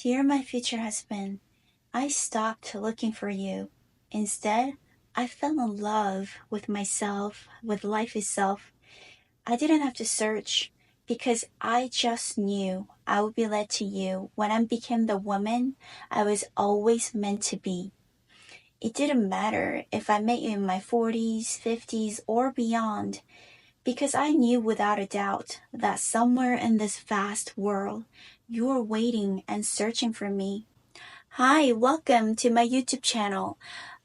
Dear my future husband, I stopped looking for you. Instead, I fell in love with myself, with life itself. I didn't have to search because I just knew I would be led to you when I became the woman I was always meant to be. It didn't matter if I met you in my 40s, 50s, or beyond, because I knew without a doubt that somewhere in this vast world, you were waiting and searching for me. Hi, welcome to my YouTube channel.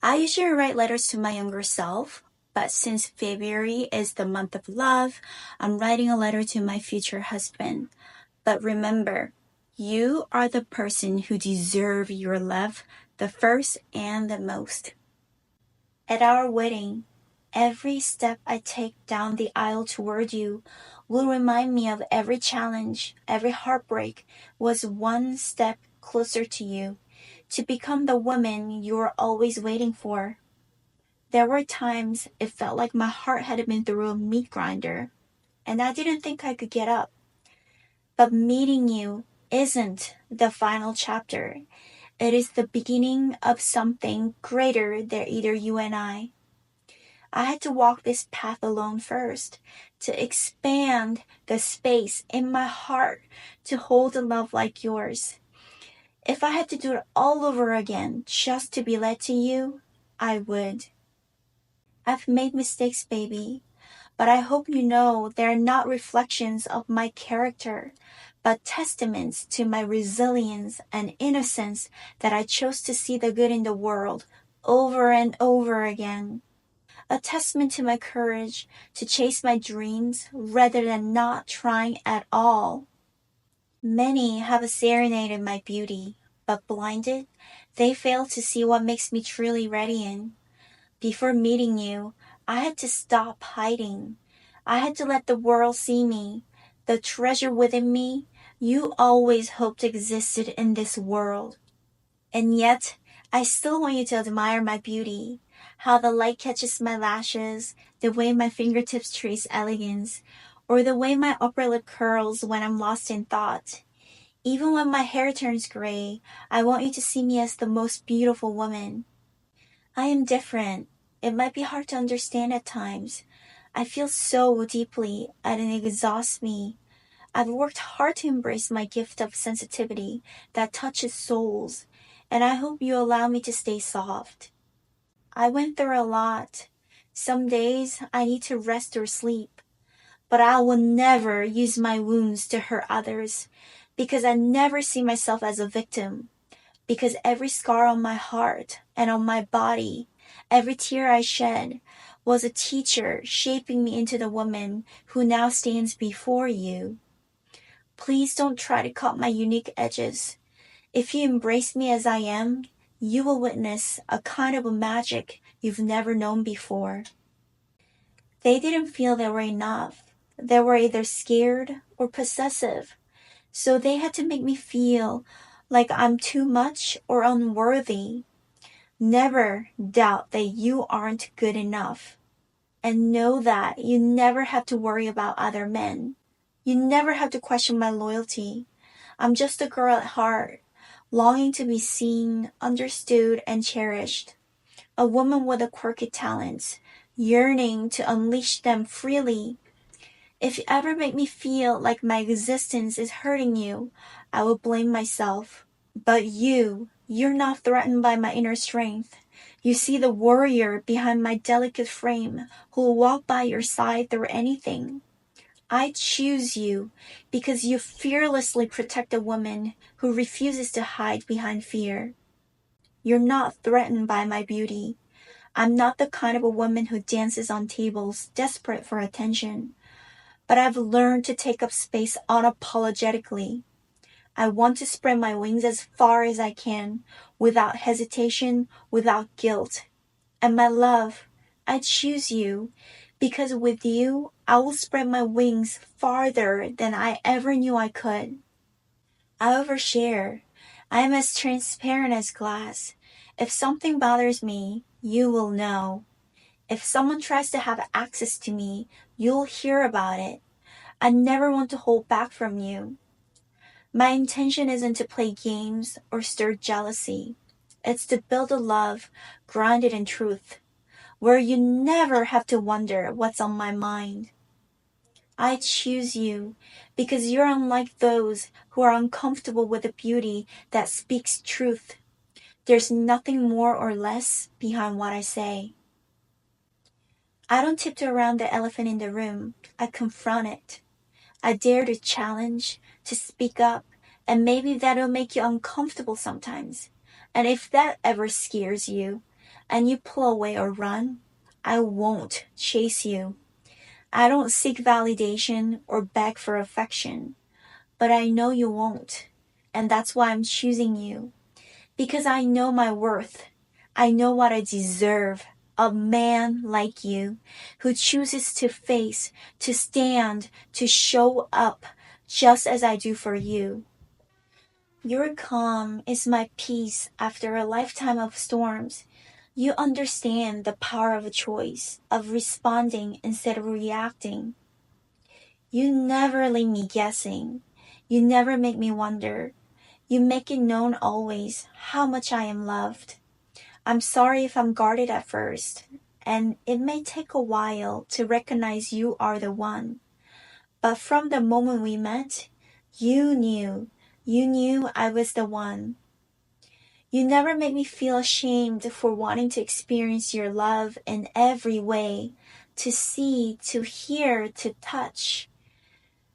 I usually write letters to my younger self, but since February is the month of love, I'm writing a letter to my future husband. But remember, you are the person who deserve your love the first and the most. At our wedding, every step I take down the aisle toward you will remind me of every challenge, every heartbreak was one step closer to you, to become the woman you were always waiting for. There were times it felt like my heart had been through a meat grinder, and I didn't think I could get up. But meeting you isn't the final chapter. It is the beginning of something greater than either you and I. I had to walk this path alone first, to expand the space in my heart to hold a love like yours. If I had to do it all over again just to be led to you, I would. I've made mistakes, baby, but I hope you know they're not reflections of my character, but testaments to my resilience and innocence that I chose to see the good in the world over and over again. A testament to my courage to chase my dreams rather than not trying at all. Many have serenaded my beauty, but blinded, they fail to see what makes me truly radiant. Before meeting you, I had to stop hiding. I had to let the world see me, the treasure within me you always hoped existed in this world. And yet, I still want you to admire my beauty, how the light catches my lashes, the way my fingertips trace elegance, or the way my upper lip curls when I'm lost in thought. Even when my hair turns gray, I want you to see me as the most beautiful woman. I am different. It might be hard to understand at times. I feel so deeply and it exhausts me. I've worked hard to embrace my gift of sensitivity that touches souls, and I hope you allow me to stay soft. I went through a lot. Some days I need to rest or sleep, but I will never use my wounds to hurt others because I never see myself as a victim. Because every scar on my heart and on my body, every tear I shed, was a teacher shaping me into the woman who now stands before you. Please don't try to cut my unique edges. If you embrace me as I am, you will witness a kind of a magic you've never known before. They didn't feel they were enough. They were either scared or possessive. So they had to make me feel like I'm too much or unworthy. Never doubt that you aren't good enough. And know that you never have to worry about other men. You never have to question my loyalty. I'm just a girl at heart, longing to be seen, understood, and cherished. A woman with a quirky talents, yearning to unleash them freely. If you ever make me feel like my existence is hurting you, I will blame myself. But you're not threatened by my inner strength. You see the warrior behind my delicate frame who will walk by your side through anything. I choose you because you fearlessly protect a woman who refuses to hide behind fear. You're not threatened by my beauty. I'm not the kind of a woman who dances on tables desperate for attention, but I've learned to take up space unapologetically. I want to spread my wings as far as I can, without hesitation, without guilt. And my love, I choose you, because with you, I will spread my wings farther than I ever knew I could. I overshare. I am as transparent as glass. If something bothers me, you will know. If someone tries to have access to me, you'll hear about it. I never want to hold back from you. My intention isn't to play games or stir jealousy. It's to build a love grounded in truth, where you never have to wonder what's on my mind. I choose you because you're unlike those who are uncomfortable with the beauty that speaks truth. There's nothing more or less behind what I say. I don't tiptoe around the elephant in the room. I confront it. I dare to challenge, to speak up, and maybe that'll make you uncomfortable sometimes. And if that ever scares you, and you pull away or run, I won't chase you. I don't seek validation or beg for affection, but I know you won't. And that's why I'm choosing you. Because I know my worth. I know what I deserve. A man like you who chooses to face, to stand, to show up just as I do for you. Your calm is my peace after a lifetime of storms. You understand the power of a choice, of responding instead of reacting. You never leave me guessing. You never make me wonder. You make it known always how much I am loved. I'm sorry if I'm guarded at first, and it may take a while to recognize you are the one. But from the moment we met, you knew I was the one. You never make me feel ashamed for wanting to experience your love in every way, to see, to hear, to touch.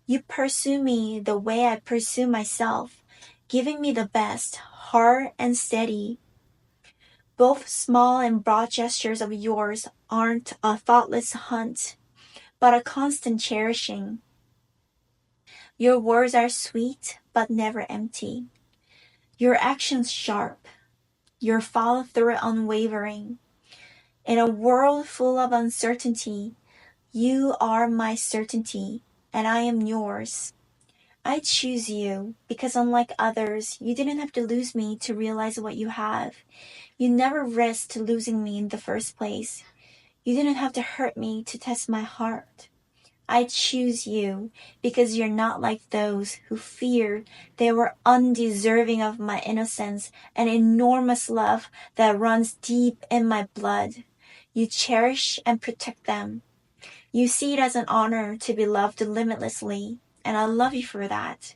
You pursue me the way I pursue myself, giving me the best, hard and steady. Both small and broad gestures of yours aren't a thoughtless hunt, but a constant cherishing. Your words are sweet, but never empty. Your actions sharp. Your follow-through unwavering. In a world full of uncertainty, you are my certainty, and I am yours. I choose you because unlike others, you didn't have to lose me to realize what you have. You never risked losing me in the first place. You didn't have to hurt me to test my heart. I choose you because you're not like those who feared they were undeserving of my innocence and enormous love that runs deep in my blood. You cherish and protect them. You see it as an honor to be loved limitlessly, and I love you for that.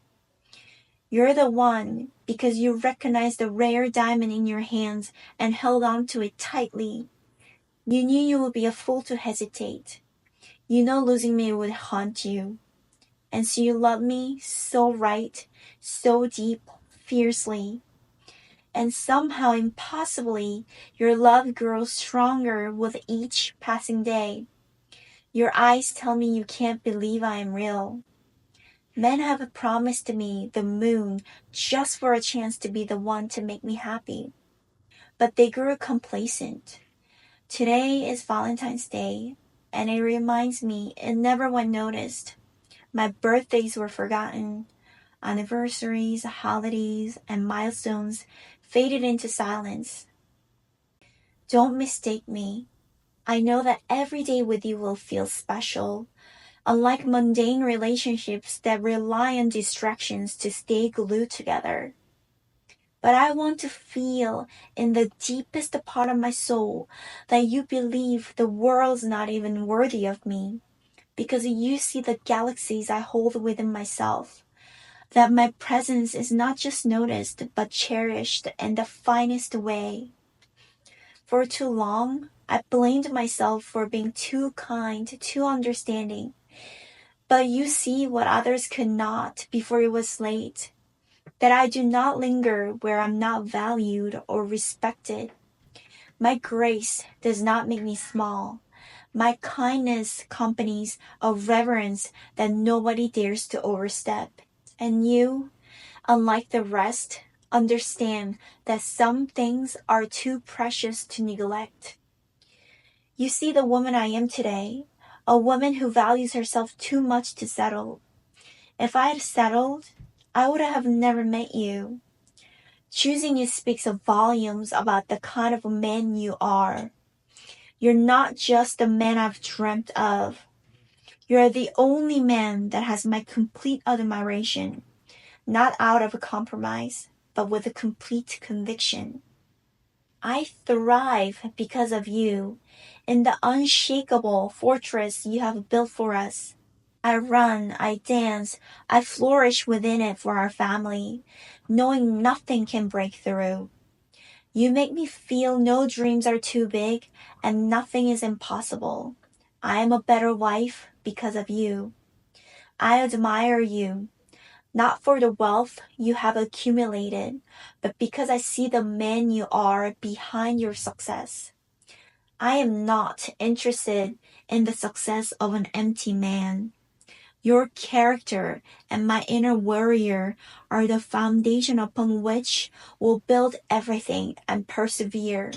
You're the one because you recognized the rare diamond in your hands and held on to it tightly. You knew you would be a fool to hesitate. You know losing me would haunt you. And so you love me so right, so deep, fiercely. And somehow, impossibly, your love grows stronger with each passing day. Your eyes tell me you can't believe I am real. Men have promised me the moon just for a chance to be the one to make me happy. But they grew complacent. Today is Valentine's Day, and it reminds me it never went noticed. My birthdays were forgotten. Anniversaries, holidays, and milestones faded into silence. Don't mistake me. I know that every day with you will feel special, unlike mundane relationships that rely on distractions to stay glued together. But I want to feel in the deepest part of my soul that you believe the world's not even worthy of me, because you see the galaxies I hold within myself, that my presence is not just noticed but cherished in the finest way. For too long, I blamed myself for being too kind, too understanding. But you see what others could not before it was late, that I do not linger where I'm not valued or respected. My grace does not make me small. My kindness accompanies a reverence that nobody dares to overstep. And you, unlike the rest, understand that some things are too precious to neglect. You see the woman I am today, a woman who values herself too much to settle. If I had settled, I would have never met you. Choosing you speaks of volumes about the kind of man you are. You're not just the man I've dreamt of. You're the only man that has my complete admiration. not out of a compromise, but with a complete conviction. I thrive because of you in the unshakable fortress you have built for us. I run, I dance, I flourish within it for our family, knowing nothing can break through. You make me feel no dreams are too big and nothing is impossible. I am a better wife because of you. I admire you, not for the wealth you have accumulated, but because I see the man you are behind your success. I am not interested in the success of an empty man. Your character and my inner warrior are the foundation upon which we'll build everything and persevere.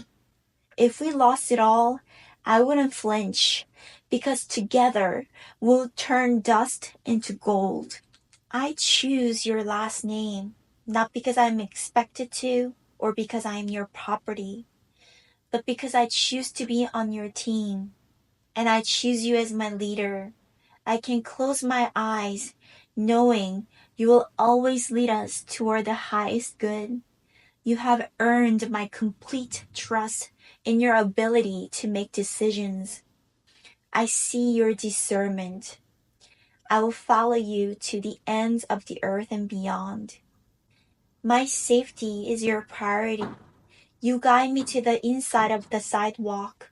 If we lost it all, I wouldn't flinch, because together we'll turn dust into gold. I choose your last name, not because I'm expected to or because I am your property, but because I choose to be on your team, and I choose you as my leader. I can close my eyes knowing you will always lead us toward the highest good. You have earned my complete trust in your ability to make decisions. I see your discernment. I will follow you to the ends of the earth and beyond. My safety is your priority. You guide me to the inside of the sidewalk.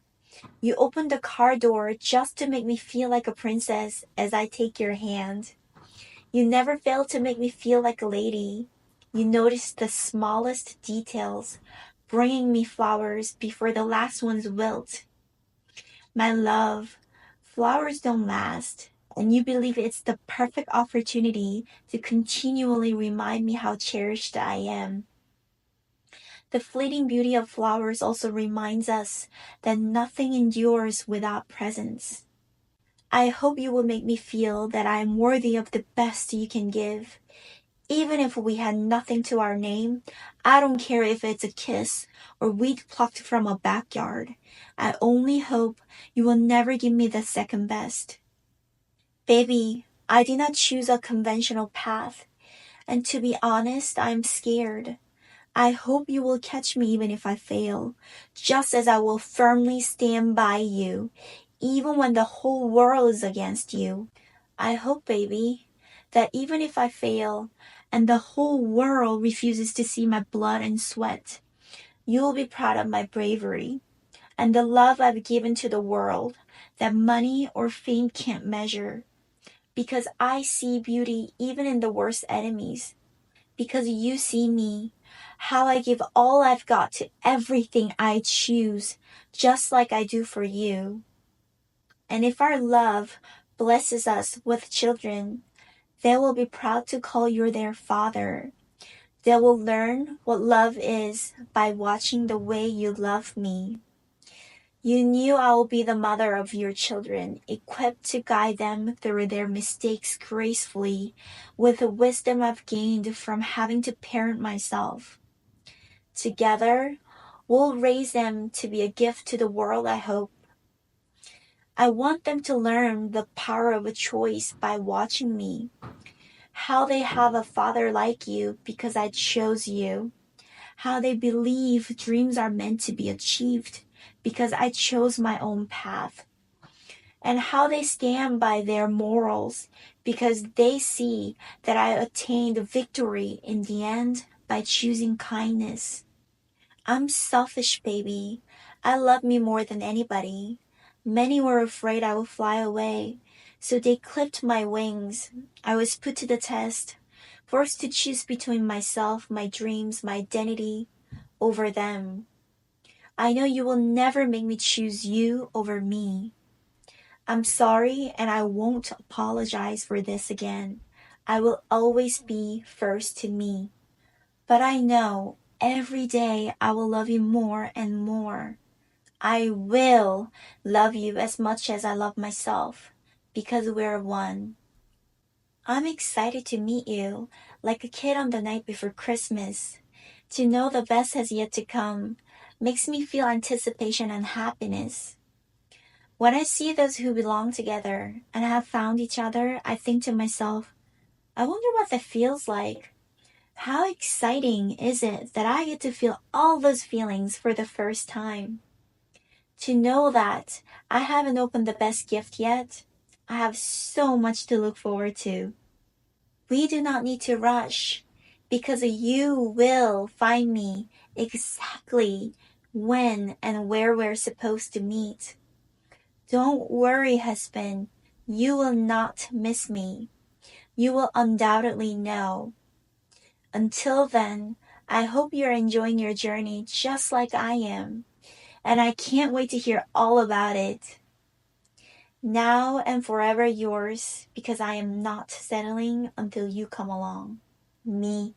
You open the car door just to make me feel like a princess as I take your hand. You never fail to make me feel like a lady. You notice the smallest details, bringing me flowers before the last ones wilt. My love, flowers don't last, and you believe it's the perfect opportunity to continually remind me how cherished I am. The fleeting beauty of flowers also reminds us that nothing endures without presence. I hope you will make me feel that I am worthy of the best you can give. Even if we had nothing to our name, I don't care if it's a kiss or weed plucked from a backyard. I only hope you will never give me the second best. Baby, I did not choose a conventional path, and to be honest, I'm scared. I hope you will catch me even if I fail, just as I will firmly stand by you, even when the whole world is against you. I hope, baby, that even if I fail and the whole world refuses to see my blood and sweat, you will be proud of my bravery and the love I've given to the world that money or fame can't measure. Because I see beauty even in the worst enemies. Because you see me, how I give all I've got to everything I choose, just like I do for you. And if our love blesses us with children, they will be proud to call you their father. They will learn what love is by watching the way you love me. You knew I will be the mother of your children, equipped to guide them through their mistakes gracefully, with the wisdom I've gained from having to parent myself. Together, we'll raise them to be a gift to the world, I hope. I want them to learn the power of a choice by watching me, how they have a father like you because I chose you, how they believe dreams are meant to be achieved because I chose my own path, and how they stand by their morals because they see that I attained victory in the end by choosing kindness. I'm selfish, baby. I love me more than anybody. Many were afraid I would fly away, so they clipped my wings. I was put to the test, forced to choose between myself, my dreams, my identity, over them. I know you will never make me choose you over me. I'm sorry, and I won't apologize for this again. I will always be first to me. But I know every day I will love you more and more. I will love you as much as I love myself, because we're one. I'm excited to meet you, like a kid on the night before Christmas. To know the best has yet to come makes me feel anticipation and happiness. When I see those who belong together and have found each other, I think to myself, I wonder what that feels like. How exciting is it that I get to feel all those feelings for the first time? To know that I haven't opened the best gift yet, I have so much to look forward to. We do not need to rush because you will find me exactly when and where we're supposed to meet. Don't worry, husband. You will not miss me. You will undoubtedly know. Until then, I hope you're enjoying your journey just like I am, and I can't wait to hear all about it. Now and forever yours, because I am not settling until you come along. Me